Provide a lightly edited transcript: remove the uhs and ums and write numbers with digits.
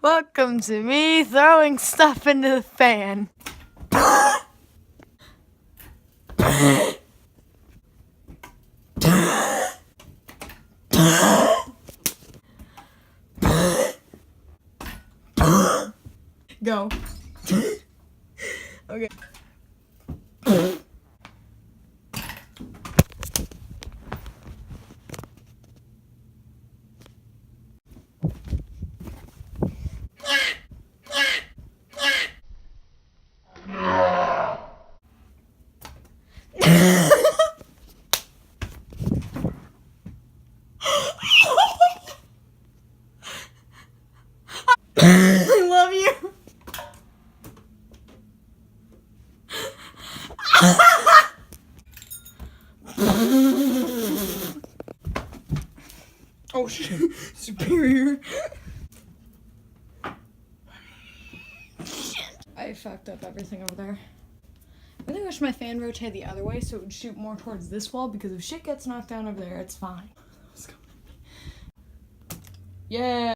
Welcome to me throwing stuff into the fan. Go. Okay. I love you. Oh shit, superior. I fucked up everything over there. I really wish my fan rotated the other way so it would shoot more towards this wall, because if shit gets knocked down over there, it's fine. Yeah.